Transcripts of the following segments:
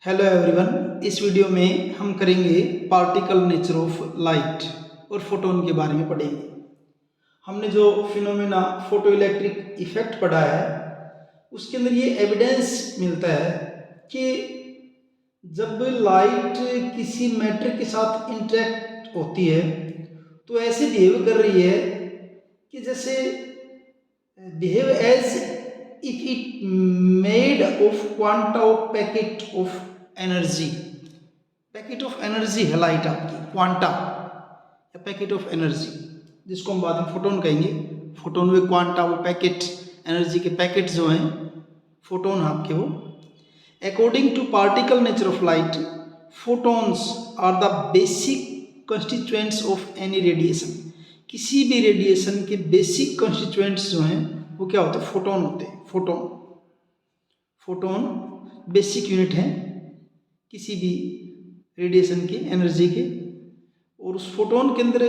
Hello everyone, इस video में हम करेंगे पार्टिकल नेचर ऑफ लाइट और फोटोन के बारे में पढ़ेंगे। हमने जो फिनोमेना फोटो इलेक्ट्रिक इफेक्ट पढ़ा है उसके अंदर ये एविडेंस मिलता है कि जब लाइट किसी मैटर के साथ इंटरेक्ट होती है तो ऐसे बिहेव कर रही है कि जैसे behave as if it made of quanta of packet of energy है लाइट आपकी क्वांटा या पैकेट ऑफ एनर्जी, जिसको हम बाद में फोटोन कहेंगे। फोटोन में क्वांटा वो पैकेट एनर्जी के पैकेट जो हैं फोटोन आपके वो। According to particle nature of light, photons are the basic constituents of any radiation. किसी भी रेडिएशन के बेसिक कंस्टिट्यूएंट्स जो हैं वो क्या होते हैं? फोटोन होते हैं। फोटोन बेसिक यूनिट है किसी भी रेडिएशन के, एनर्जी के। और उस फोटोन के अंदर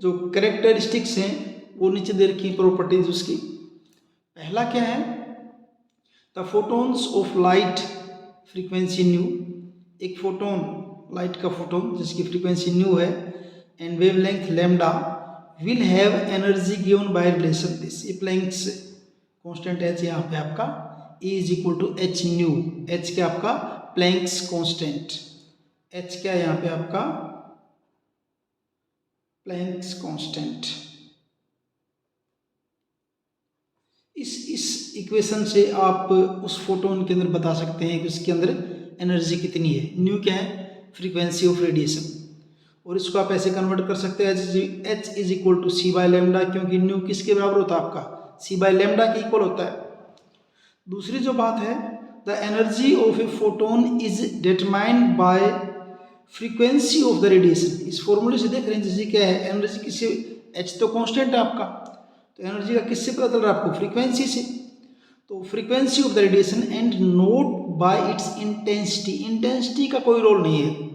जो कैरेक्टरिस्टिक्स हैं वो नीचे दे रखी प्रॉपर्टीज उसकी। पहला क्या है? The photons of light frequency nu. एक फोटोन, लाइट का फोटोन जिसकी फ्रीक्वेंसी न्यू है and wavelength lambda will have energy given by relation this. ये प्लैंक्स कांस्टेंट एच यहाँ पे आपका E is equal to h nu. H क्या आपका? Planks constant. एच क्या यहाँ पे आपका? Planck's constant. इस इक्वेशन से आप उस फोटोन के अंदर बता सकते हैं कि उसके अंदर एनर्जी कितनी है। न्यू क्या है? Frequency of radiation. और इसको आप ऐसे कन्वर्ट कर सकते हैं h is equal to c by lambda, क्योंकि न्यू किसके बराबर होता है आपका? सी बाय लेमडा के इक्वल होता है। दूसरी जो बात है, the energy of a photon is determined by frequency of the radiation. इस फॉर्मूले से देख रहे हैं जैसे क्या है, एनर्जी किससे? एच तो कांस्टेंट है आपका, तो एनर्जी का किससे पता चल रहा है आपको? फ्रीक्वेंसी से। तो frequency of the radiation and note bye it's intensity. Intensity का कोई रोल नहीं है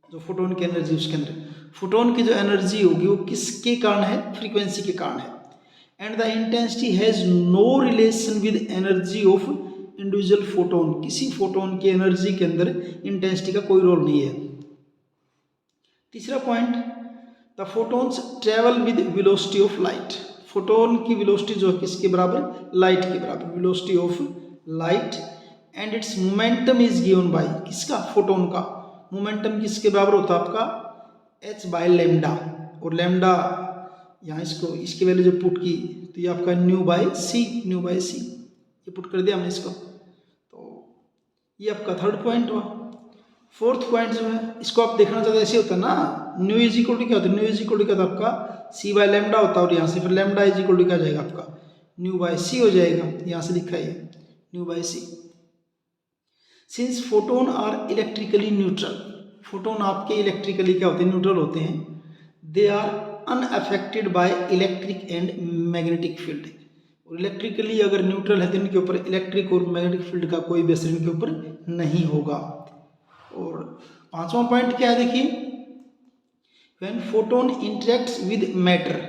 जो फोटोन की एनर्जी, उसके अंदर फोटोन की जो एनर्जी होगी वो किसके कारण है? फ्रीक्वेंसी के कारण है। And the intensity has no relation with energy of individual photon. किसी फोटोन की एनर्जी के अंदर इंटेंसिटी का कोई रोल नहीं है। तीसरा point, the photons travel with velocity of light. Photon की वेलोसिटी जो है किसके बराबर? लाइट के बराबर, velocity of light. And its momentum is given by, किसका? फोटोन का। मोमेंटम किसके बराबर होता है आपका? H by lambda. और लेमडा यहाँ इसको, इसकी वैल्यू जब पुट की तो ये आपका new by C, new by सी ये पुट कर दिया हमने इसको। तो ये आपका थर्ड पॉइंट हुआ। फोर्थ पॉइंट जो है इसको आप देखना चाहते ऐसे होता है ना, न्यू इज इक्वल टू क्या होता है? न्यू इज इक्वल टू क्या होता है आपका? सी बाय लेमडा होता है। और यहाँ से फिर लेमडा इज इक्वल टू क्या जाएगा आपका? न्यू बाय सी हो जाएगा। यहाँ से लिखा है nu by c. Since photon are electrically neutral, photon आपके इलेक्ट्रिकली क्या होते हैं? न्यूट्रल होते हैं। They are unaffected by electric and magnetic field. और इलेक्ट्रिकली अगर न्यूट्रल है तो इनके ऊपर इलेक्ट्रिक और मैग्नेटिक फील्ड का कोई भी असर इनके ऊपर नहीं होगा। और पांचवा पॉइंट क्या है देखिए, when photon interacts with matter.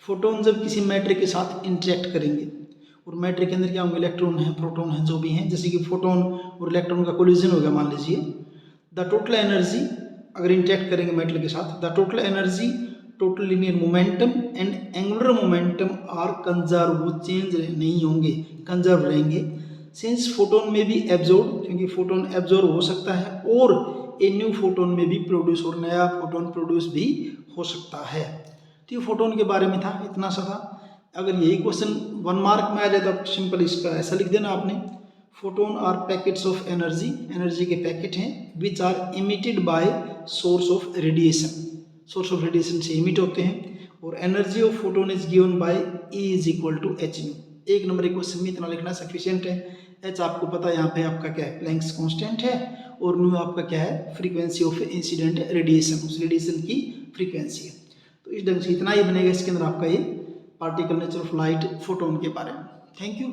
Photon जब किसी मैटर के साथ इंटरेक्ट करेंगे, और मैटर के अंदर क्या होंगे? इलेक्ट्रॉन है, प्रोटॉन है, जो भी हैं। जैसे कि फोटोन और इलेक्ट्रॉन का कोलिजन हो गया मान लीजिए, द टोटल एनर्जी अगर इंटरेक्ट करेंगे मेटल के साथ, the total energy, total linear momentum and angular momentum are conserve, वो चेंज नहीं होंगे, कंजर्व रहेंगे। सिंस फोटोन में भी एब्जॉर्ब, क्योंकि फोटोन एब्जॉर्ब हो सकता है, और ए न्यू फोटोन में भी प्रोड्यूस, और नया फोटोन प्रोड्यूस भी हो सकता है। तो ये फोटोन के बारे में था, इतना सा था। अगर यही क्वेश्चन 1 मार्क में आ जाए तो सिंपल इसका ऐसा लिख देना आपने, photon are packets of energy, energy के पैकेट हैं, which are emitted by source of radiation, source of radiation से इमिट होते हैं। और energy of photon is given by E is equal to h nu. एक नंबर के question में इतना लिखना सफिशियंट है। एच आपको पता है यहाँ पे आपका क्या है? प्लैंक्स कांस्टेंट है। और न्यू आपका क्या है? फ्रीक्वेंसी ऑफ इंसिडेंट रेडिएशन, उस रेडिएशन की फ्रीक्वेंसी है। तो इस ढंग से इतना ही बनेगा इसके अंदर आपका ये particle nature of light photon के बारे में। Thank you.